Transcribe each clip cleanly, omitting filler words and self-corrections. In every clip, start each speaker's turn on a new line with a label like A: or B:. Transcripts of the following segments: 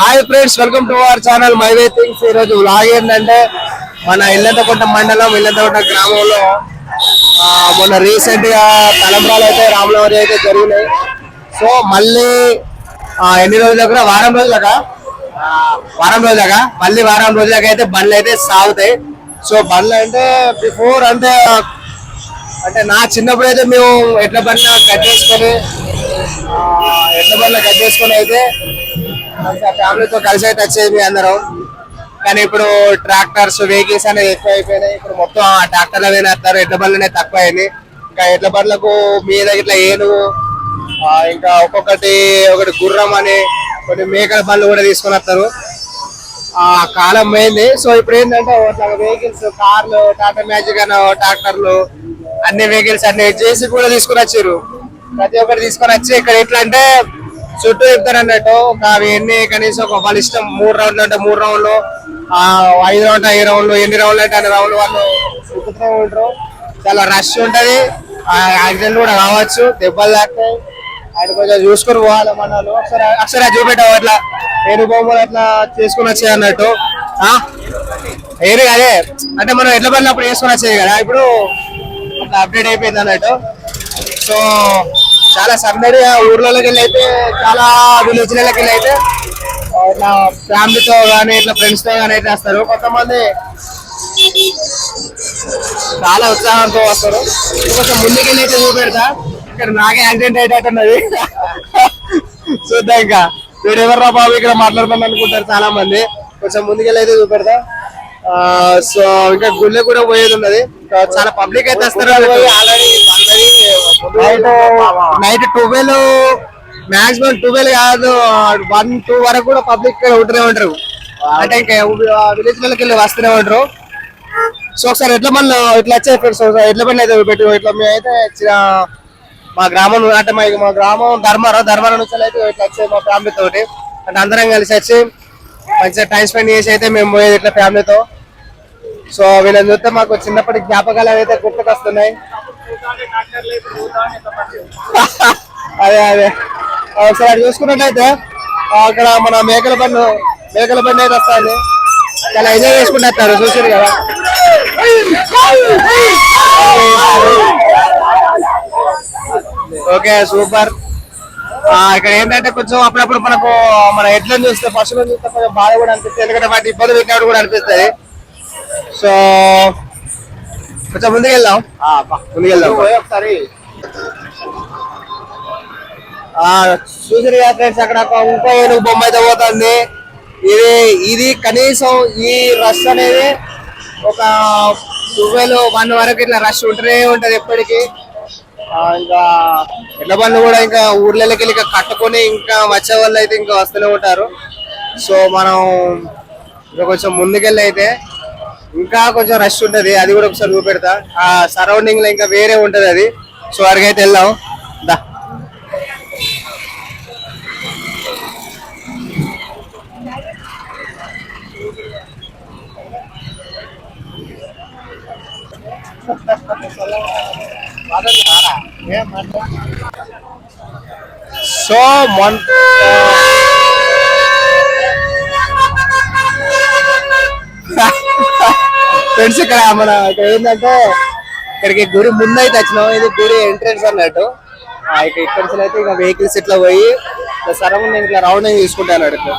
A: Hi friends, welcome to our channel my way things. ఈ రోజు vlog ఏంటంటే మన ఇల్లంతకుంట మండలం ఇల్లంతకుంట గ్రామంలో మొన్న రీసెంట్ గా తలంబ్రాలు అయితే రామనవరి అయితే జరిగినాయి. సో మళ్ళీ ఎన్ని రోజుల దగ్గర వారం రోజులగా మళ్ళీ వారం రోజులకి అయితే బండ్లు అయితే సాగుతాయి. సో బండ్లు అంటే బిఫోర్ అంటే నా చిన్నప్పుడు అయితే మేము ఎడ్ల బండ్ల కట్టేసుకొని అయితే ఫ్యామిలీతో కలిసి అయితే వచ్చేది మీ అందరం. కానీ ఇప్పుడు ట్రాక్టర్స్ వెహికల్స్ అనేది ఎక్కువ అయిపోయినాయి. ఇప్పుడు మొత్తం ఆ ట్రాక్టర్లు వేస్తారు, ఎడ్ల బండ్లు తక్కువ అయింది. ఇంకా ఎడ్ల బండ్లకు మీద ఇట్లా ఏనుగు ఇంకా ఒకటి గుర్రం అని కొన్ని మేకల బండ్లు కూడా తీసుకొని వస్తారు. ఆ కాలం పోయింది. సో ఇప్పుడు ఏంటంటే వెహికల్స్, కార్లు, టాటా మ్యాజిక్ అన్న ట్రాక్టర్లు అన్ని వెహికల్స్ అన్ని చేసి కూడా తీసుకుని వచ్చారు. ప్రతి ఒక్కటి తీసుకొని వచ్చి ఇక్కడ ఎట్లా అంటే చుట్టూ చెప్తారు అన్నట్టు. అవి ఎన్ని కనీసం వాళ్ళ ఇష్టం 3 రౌండ్లు అంటే 3 రౌండ్లు, 5 రౌండ్లు 5 రౌండ్లు, ఎన్ని రౌండ్లు అంటే అన్ని రౌండ్లు వాళ్ళు ఎక్కుతూ ఉంటారు. చాలా రష్ ఉంటది. యాక్సిడెంట్ కూడా కావచ్చు, దెబ్బలు తాకుతాయి. ఆయన కొంచెం చూసుకొని పోవాలి. మన ఒకసారి చూపెట్టావు అట్లా ఏను బొమ్మలు అట్లా చేసుకుని వచ్చాయి అన్నట్టు. ఏను అదే అంటే మనం ఎట్లా పడినప్పుడు వేసుకొని వచ్చేది కదా, ఇప్పుడు అట్లా అప్డేట్ అయిపోయింది అన్నట్టు. సో చాలా సందడిగా ఊర్లలోకి వెళ్ళి అయితే, చాలా విలేజ్లకి వెళ్ళి అయితే ఇట్లా ఫ్యామిలీతో కానీ ఇట్లా ఫ్రెండ్స్ తో కానీ అయితే వస్తారు. కొంతమంది చాలా ఉత్సాహంతో వస్తారు. కొంచెం ముందుకెళ్ళి అయితే చూపెడతా. ఇక్కడ నాకే యాక్సిడెంట్ అయ్యేటట్టున్నది. చూద్దాం ఇంకా వీడు ఎవర్రా బాబు ఇక్కడ మాట్లాడుతాను అనుకుంటారు చాలా మంది. కొంచెం ముందుకెళ్ళి అయితే చూపెడతా. సో ఇంకా గుళ్ళే కూడా పోయేది ఉన్నది. చాలా పబ్లిక్ అయితే వస్తారు. ఆల్రెడీ నైట్ 12 మాక్సిమం 12 కాదు 1-2 వరకు కూడా పబ్లిక్ ఉంటూనే ఉంటారు. అంటే ఇంకా విలేజ్ లకి వెళ్ళి వస్తూనే ఉంటారు. సో ఒకసారి ఎట్లా మన ఇట్లా వచ్చే ఫ్రెండ్స్ ఎట్లా పని అయితే పెట్టి ఇట్లా మేమైతే మా గ్రామం అంటే మా గ్రామం ధర్మారం నుంచి అయితే ఇట్లా వచ్చేది మా ఫ్యామిలీ తోటి. అంటే అందరం కలిసి వచ్చి మంచిగా టైం స్పెండ్ చేసి అయితే మేము పోయేది ఇట్లా ఫ్యామిలీతో. సో వీళ్ళని చూస్తే మాకు చిన్నప్పటి జ్ఞాపకాలు అయితే గుర్తుకొస్తున్నాయి. అదే ఒకసారి చూసుకున్నట్టయితే అక్కడ మన మేకల బండి అయితే వస్తుంది. చాలా ఎంజాయ్ చేసుకుంటూ వస్తారు. చూసారు కదా. Okay super. ఇక్కడ ఏంటంటే కొంచెం అప్పుడప్పుడు మనకు మన ఎడ్లను చూస్తే, పశువులను చూస్తే కొంచెం బాధ కూడా అనిపిస్తుంది. ఎందుకంటే వాటి ఇబ్బంది పెట్టినప్పుడు కూడా అనిపిస్తుంది. సో కొంచెం ముందుకెళ్దాం ఒకసారి. చూసారు కదా ఫ్రెండ్స్, అక్కడ ఇంకో ఏనుగు బొమ్మ అయితే పోతుంది. ఇది కనీసం ఈ రష్ అనేది ఒక 12-1 వరకు ఇట్లా రష్ ఉంటూనే ఉంటది ఎప్పటికీ. ఇంకా ఎడ్ల బండ్లు కూడా ఇంకా ఊర్లకి వెళ్ళి కట్టుకొని ఇంకా వచ్చే వాళ్ళు అయితే ఇంకా వస్తూనే ఉంటారు. సో మనం ఇంకా కొంచెం ముందుకెళ్ళి అయితే ఇంకా కొంచెం రష్ ఉంటది. అది కూడా ఒకసారి చూపెడతా. ఆ సరౌండింగ్ లో ఇంకా వేరే ఉంటది అది. సో అడిగైతే వెళ్దాం దా. సో ఫ్రెండ్స్ ఇక్కడ మన ఏంటంటే ఇక్కడికి గుడి ముందు అయితే వచ్చినాం. ఇది గుడి ఎంట్రెన్స్ అన్నట్టు. ఇక్కడ అయితే ఇక వెహికల్స్ ఇట్లా పోయి సరౌండింగ్ ఇట్లా రౌండింగ్ తీసుకుంటాయి అన్నట్టు.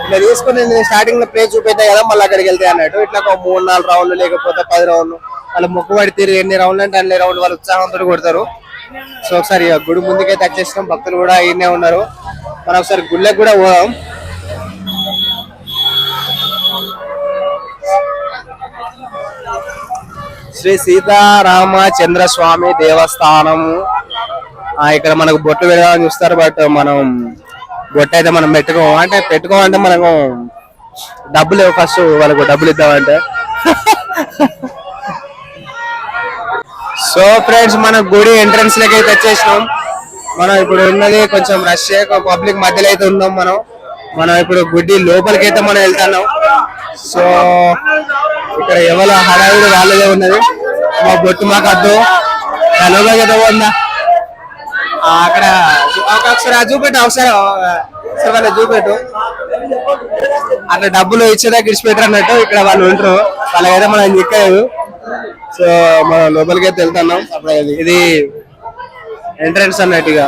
A: ఇట్లా తీసుకుని స్టార్టింగ్ లో ప్లేస్ చూపెట్టాయి కదా, మళ్ళీ అక్కడికి వెళ్తాయి అన్నట్టు. ఇట్లా ఒక 3-4 రౌండ్లు లేకపోతే 10 రౌండ్లు వాళ్ళు మొక్కుబడి తిరిగి ఎన్ని రౌండ్లు అంటే అన్ని రౌండ్లు వాళ్ళు ఉత్సాహంతో కొడతారు. సో ఒకసారి గుడి ముందుకైతే వచ్చేసినాం. భక్తులు కూడా ఈయనే ఉన్నారు. మనం ఒకసారి గుళ్ళకి కూడా పోదాం. శ్రీ సీతారామచంద్ర స్వామి దేవస్థానము. ఇక్కడ మనకు బొట్టు పెడదామని చూస్తారు. బట్ మనం బొట్టు అయితే మనం పెట్టుకోమంటే మనకు డబ్బులు ఫస్ట్ వాళ్ళకు డబ్బులు ఇద్దామంటే. సో ఫ్రెండ్స్, మన గుడి ఎంట్రన్స్ లకి అయితే వచ్చేసినాం. మనం ఇప్పుడు ఉన్నది కొంచెం రష్ పబ్లిక్ మధ్యలో అయితే ఉన్నాం. మనం ఇప్పుడు గుడి లోపలికి అయితే మనం వెళ్తున్నాం. సో ఇక్కడ ఎవరు హడావిడి వాళ్ళదే ఉన్నది. మా బొట్టు మాకు అద్దు లోపలికి అయితే పోందా. అక్కడ ఒకసారి చూపెట్టు ఒకసారి వాళ్ళ చూపెట్టు అట్లా డబ్బులు ఇచ్చేదాకా ఇచ్చిపెట్టారు అన్నట్టు ఇక్కడ వాళ్ళు ఉంటారు వాళ్ళకైతే మనం చిక్కలేదు. సో మనం లోపలికి అయితే వెళ్తున్నాం. ఇది ఎంట్రన్స్ అన్నట్టుగా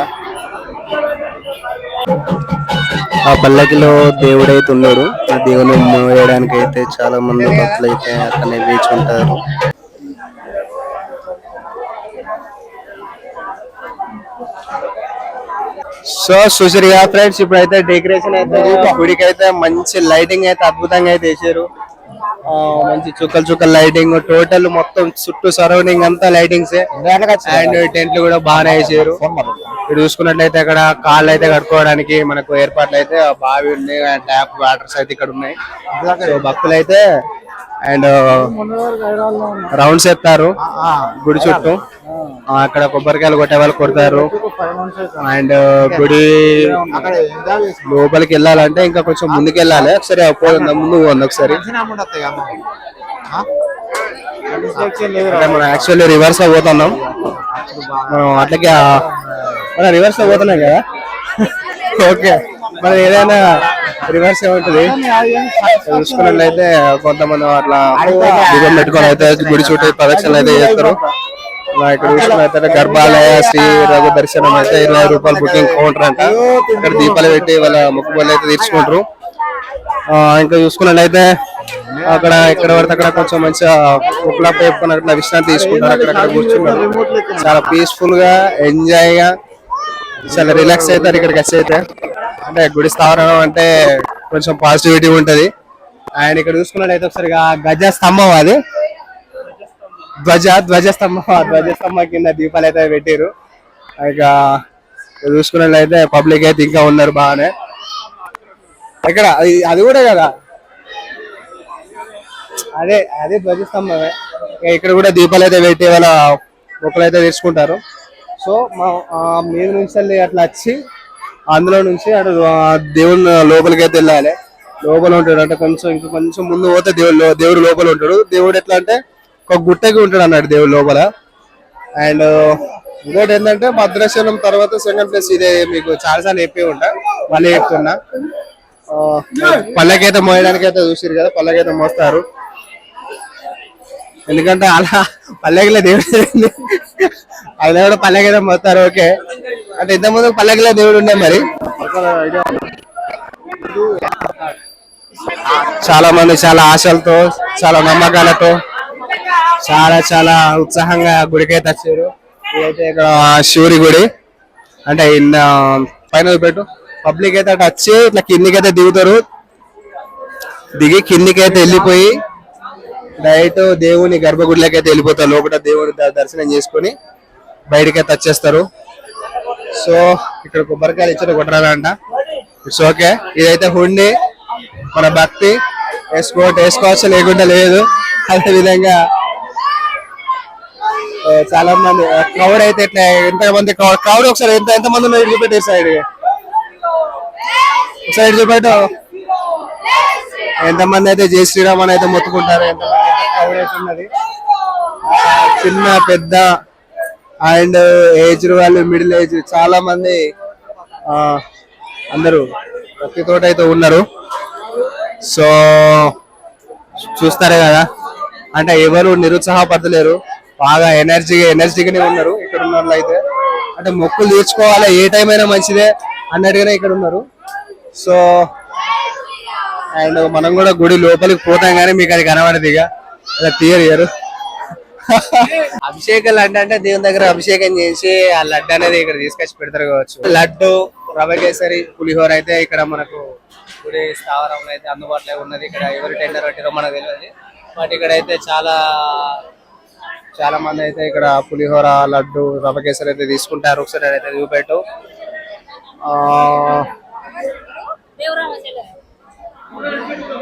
A: ఆ పల్లకిలో దేవుడైతే ఉన్నాడు. ఆ దేవుని మోయడానికి అయితే చాలా మంది భక్తులు అయితే అక్కడనే వేచి ఉంటారు. సో చూసారుగా ఫ్రెండ్స్, ఇప్పుడైతే డెకరేషన్ అయితే గుడికి అయితే మంచి లైటింగ్ అయితే అద్భుతంగా అయితే వేసారు. మంచి చుక్కలు లైటింగ్, టోటల్ మొత్తం చుట్టూ సరౌండింగ్ అంతా లైటింగ్స్ అండ్ టెంట్లు కూడా బాగానే వేసారు. ఇక్కడ చూసుకున్నట్లయితే అక్కడ కాళ్ళు అయితే కట్టుకోవడానికి మనకు ఏర్పాట్లు అయితే బావి ఉన్నాయి, ట్యాప్ వాటర్స్ అయితే ఇక్కడ ఉన్నాయి. సో భక్తులు అయితే అండ్ రౌండ్స్ ఎత్తారు గుడి చుట్టూ. అక్కడ కొబ్బరికాయలు కొట్టే వాళ్ళు కొడతారు. అండ్ గుడి లోపలికి వెళ్ళాలంటే ఇంకా కొంచెం ముందుకు వెళ్ళాలి. ఒకసారి ముందు పోండి ఒకసారి. మనం యాక్చువల్లీ రివర్స్ లో పోతున్నాం. మనం అట్లకి మనం రివర్స్ లో పోతున్నాం కదా. ఓకే, మనం ఏదైనా రివర్స్ ఏముంటది చూసుకున్నట్లయితే కొంతమంది అట్లా దిగం పెట్టుకొని అయితే గుడి చుట్టూ ప్రదక్షిణలు అయితే చేస్తారు. ఇక్కడ చూసుకున్నట్లయితే గర్భాలయ శ్రీ రఘు దర్శనం అయితే 20 రూపాయలు బుకింగ్ కౌంటర్ అంట. ఇక్కడ దీపాలు పెట్టి వాళ్ళ మొక్కుబడులు అయితే తీర్చుకుంటారు. ఇంకా చూసుకున్నట్లయితే అక్కడ ఇక్కడ పడితే అక్కడ కొంచెం మంచిగా కుక్కలా పేపుకొని అట్లా విశ్రాంతి తీసుకుంటారు. అక్కడ కూర్చుంటారు. చాలా పీస్ఫుల్ గా ఎంజాయ్ గా చాలా రిలాక్స్ అవుతారు ఇక్కడికి వచ్చి అయితే. అంటే గుడి స్థావరం అంటే కొంచెం పాజిటివిటీ ఉంటది. అండ్ ఇక్కడ చూసుకున్నట్లయితే ఒకసారి గజ స్తంభం, అది ధ్వజస్తంభం కింద దీపాలు అయితే పెట్టారు. ఇక చూసుకున్నట్లయితే పబ్లిక్ అయితే ఇంకా ఉన్నారు బాగానే. ఇక్కడ అది కూడా కదా, అదే ధ్వజస్తంభమే. ఇక్కడ కూడా దీపాలు అయితే పెట్టి వాళ్ళ మొక్కలు అయితే తెచ్చుకుంటారు. సో మీద నుంచి అట్లా వచ్చి అందులో నుంచి అటు దేవుని లోపలికి అయితే వెళ్ళాలి. లోపల ఉంటాడు అంటే ఇంకా కొంచెం ముందు పోతే దేవుడు లోపల ఉంటాడు. దేవుడు ఎట్లా అంటే ఒక గుట్టకి ఉంటాడు అన్నాడు దేవుడు లోపల. అండ్ ఇంకోటి ఏంటంటే భద్రాచలం తర్వాత సెకండ్ ప్లేస్ ఇదే. మీకు చాలాసార్లు చెప్పి ఉంటా, మళ్ళీ చెప్తున్నా. పల్లకైతే మోయడానికి అయితే చూసారు కదా, పల్లకైతే మోస్తారు. ఎందుకంటే అలా పల్లకిలో దేవుడు అది కూడా పల్లకైతే మోస్తారు. ఓకే, అంటే ఇంతకుముందు పల్లకిలో దేవుడు ఉండే. మరి చాలా మంది చాలా ఆశలతో, చాలా నమ్మకాలతో, చాలా ఉత్సాహంగా గుడికైతే వచ్చారు. ఇదైతే ఇక్కడ శివుడి గుడి. అంటే పైన పెట్టు పబ్లిక్ అయితే అటు వచ్చి ఇట్లా కిందికైతే దిగుతారు. దిగి కిందికైతే వెళ్ళిపోయి డైరెక్ట్ దేవుని గర్భగుడిలోకి అయితే వెళ్ళిపోతారు. లోపల దేవుని దర్శనం చేసుకుని బయటకైతే వచ్చేస్తారు. సో ఇక్కడ కొబ్బరికాయలు ఇచ్చిన కొట్టరాలంట. It's okay. ఇదైతే హుండి, మన భక్తి వేసుకోవచ్చు, లేకుండా లేదు. అదే విధంగా చాలా మంది క్రౌడ్ అయితే ఇట్లా ఎంతమంది క్రౌడ్ ఒకసారి ఎంత మంది ఉన్నారు చూపెట్టే సైడ్ చూపెట్టు. ఎంతమంది అయితే జై శ్రీరామ్ అని అయితే మొత్తుకుంటారు. ఎంతమంది అయితే క్రౌడ్ అయితే ఉన్నది. చిన్న పెద్ద అండ్ ఏజ్ వాళ్ళు, మిడిల్ ఏజ్ చాలా మంది అందరూ భక్తితో అయితే ఉన్నారు. సో చూస్తారే కదా, అంటే ఎవరు నిరుత్సాహపడతలేరు, బాగా ఎనర్జీగానే ఉన్నారు ఇక్కడ ఉన్న వాళ్ళు అయితే. అంటే మొక్కులు తీర్చుకోవాలి, ఏ టైం అయినా మంచిదే అన్నట్టుగానే ఇక్కడ ఉన్నారు. సో అండ్ మనం కూడా గుడి లోపలికి పోతాం కానీ మీకు అది కనబడదు, ఇక అలా తీయరు. అభిషేకాలు అంటే దేవుని దగ్గర అభిషేకం చేసి ఆ లడ్డు అనేది ఇక్కడ తీసుకొచ్చి పెడతారు కావచ్చు. లడ్డు, రవ్వ కేసరి, పులిహోర అయితే ఇక్కడ మనకు గుడి స్థావరంలో అయితే అందుబాటులో ఉన్నది. ఇక్కడ ఎవరు టెండర్ పెట్టారో మనకు తెలియదు, బట్ ఇక్కడ అయితే చాలా మంది అయితే ఇక్కడ పులిహోర, లడ్డు, రవ్వ కేసరి అయితే తీసుకుంటారు. ఒకసారి అయితే చూపెట్టు.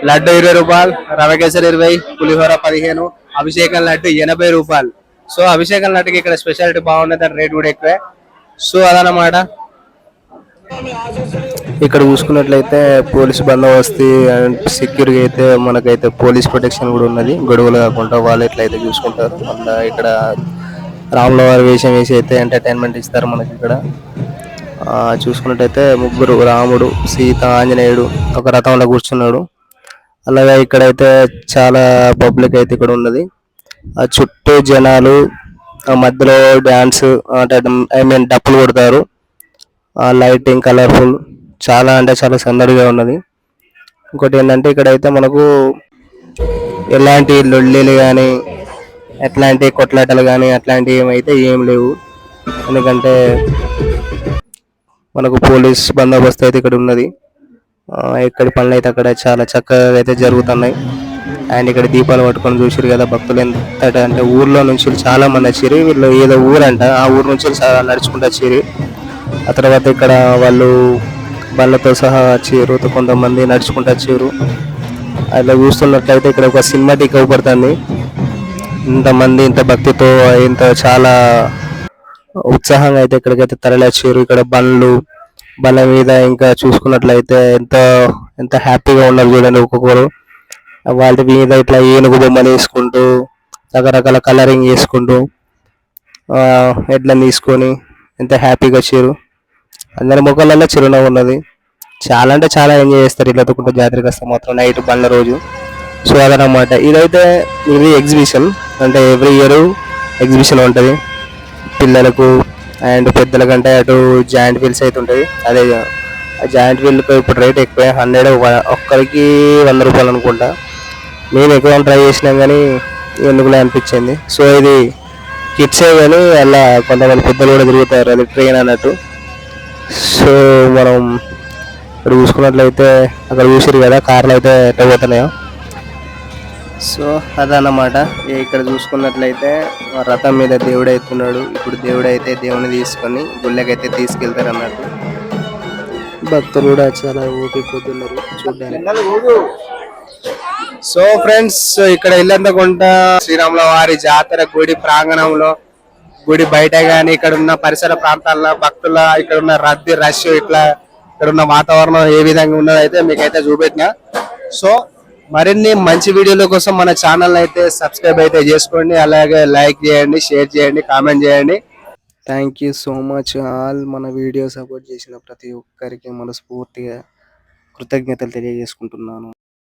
A: లడ్డు 20 రూపాయలు, రవ్వ కేసరి 20, పులిహోర 15, అభిషేకం లడ్డు 80 రూపాయలు. సో అభిషేకం లడ్డుకి ఇక్కడ స్పెషాలిటీ బాగుంది, దాని రేట్ కూడా ఎక్కువే. సో అదనమాట. ఇక్కడ చూసుకున్నట్లయితే పోలీసు బందోబస్తు అండ్ సెక్యూరిటీ అయితే మనకైతే పోలీస్ ప్రొటెక్షన్ కూడా ఉన్నది. గొడవలు కాకుండా వాళ్ళు ఎట్లయితే చూసుకుంటారు. మళ్ళీ ఇక్కడ రాముల వారి వేషం వేసి అయితే ఎంటర్టైన్మెంట్ ఇస్తారు మనకి ఇక్కడ.
B: చూసుకున్నట్టయితే ముగ్గురు, రాముడు, సీత, ఆంజనేయుడు ఒక రథంలో కూర్చున్నాడు. అలాగే ఇక్కడైతే చాలా పబ్లిక్ అయితే ఇక్కడ ఉన్నది. ఆ చుట్టూ జనాలు, ఆ మధ్యలో డ్యాన్స్ అంటే ఐ మీన్ డప్పులు కొడతారు. ఆ లైటింగ్ కలర్ఫుల్, చాలా అంటే చాలా సందడిగా ఉన్నది. ఇంకోటి ఏంటంటే ఇక్కడైతే మనకు ఎలాంటి లొల్లిలు కానీ, ఎట్లాంటి కొట్లాటలు కానీ అట్లాంటివి ఏమైతే ఏం లేవు. ఎందుకంటే మనకు పోలీస్ బందోబస్తు అయితే ఇక్కడ ఉన్నది. ఎక్కడి పనులు అయితే అక్కడ చాలా చక్కగా అయితే జరుగుతున్నాయి. అండ్ ఇక్కడ దీపాలు పట్టుకొని చూసిరు కదా భక్తులు ఎంత అంటే ఊర్లో నుంచి చాలా మంది వచ్చారు. వీళ్ళు ఏదో ఊరంట, ఆ ఊరు నుంచి నడుచుకుంటూ వచ్చారు. ఆ తర్వాత ఇక్కడ వాళ్ళు బండ్లతో సహా వచ్చారు, కొంతమంది నడుచుకుంటూ వచ్చారు. అట్లా చూస్తున్నట్లయితే ఇక్కడ ఒక సినిమాటిక్ అవుపడుతుంది. ఇంతమంది ఇంత భక్తితో ఇంత చాలా ఉత్సాహంగా అయితే ఇక్కడికైతే తరలిచ్చారు. ఇక్కడ బండ్ల మీద ఇంకా చూసుకున్నట్లయితే ఎంత ఎంత హ్యాపీగా ఉన్నారు చూడండి. ఒక్కొక్కరు వాటి మీద ఇట్లా ఏనుగు బొమ్మలు వేసుకుంటూ, రకరకాల కలరింగ్ చేసుకుంటూ ఎడ్లను తీసుకొని ఎంత హ్యాపీగా వచ్చారు. అందరి ముఖాలలో చిరునవ్వు ఉన్నది. చాలా అంటే చాలా ఎంజాయ్ చేస్తారు ఇలా తొక్కుంటూ జాతరకి వస్తే మాత్రం నైట్ బండ్ల రోజు. సో అదనమాట. ఇది ఎగ్జిబిషన్, అంటే ఎవ్రీ ఇయర్ ఎగ్జిబిషన్ ఉంటుంది పిల్లలకు అండ్ పెద్దలకంటే. అటు జాయింట్ వీల్స్ అయితే ఉంటుంది. అదే ఆ జాయింట్ వీల్కి ఇప్పుడు రేట్ ఎక్కువ, 100, ఒక్కరికి 100 రూపాయలు అనుకుంటా. మేము ఎక్కువ ట్రై చేసినాం కానీ ఎందుకులే అనిపించింది. సో ఇది కిడ్సే కానీ అలా కొంతమంది పెద్దలు కూడా తిరుగుతారు, అది ట్రైన్ అన్నట్టు. సో మనం ఇక్కడ చూసుకున్నట్లయితే అక్కడ చూసారు కదా కార్లు అయితే ఎట్లా పోతున్నాయో. సో అదన్నమాట. ఇక్కడ చూసుకున్నట్లయితే రథం మీద దేవుడు అవుతున్నాడు. ఇప్పుడు దేవుడు అయితే దేవుని తీసుకొని గుళ్ళకైతే తీసుకెళ్తారు అన్నట్టు. భక్తులు కూడా చాలా ఊపిపోతున్నారు చూడ్డానికి.
A: సో ఫ్రెండ్స్, ఇక్కడ ఇల్లంతకుంట శ్రీరాముల వారి జాతర గుడి ప్రాంగణంలో, గుడి బయట గానీ ఇక్కడ ఉన్న పరిసర ప్రాంతాల్లో భక్తుల ఇక్కడ ఉన్న రద్దీ రష్, ఇట్లా ఇక్కడ ఉన్న వాతావరణం ఏ విధంగా ఉన్నదైతే మీకైతే చూపెట్టినా. సో మరిన్ని మంచి వీడియోల కోసం మన ఛానల్ అయితే సబ్స్క్రైబ్ అయితే చేసుకోండి. అలాగే లైక్ చేయండి, షేర్ చేయండి, కామెంట్ చేయండి.
B: Thank you so much all. మన వీడియో సపోర్ట్ చేసిన ప్రతి ఒక్కరికి మనస్ఫూర్తిగా కృతజ్ఞతలు తెలియజేసుకుంటున్నాను.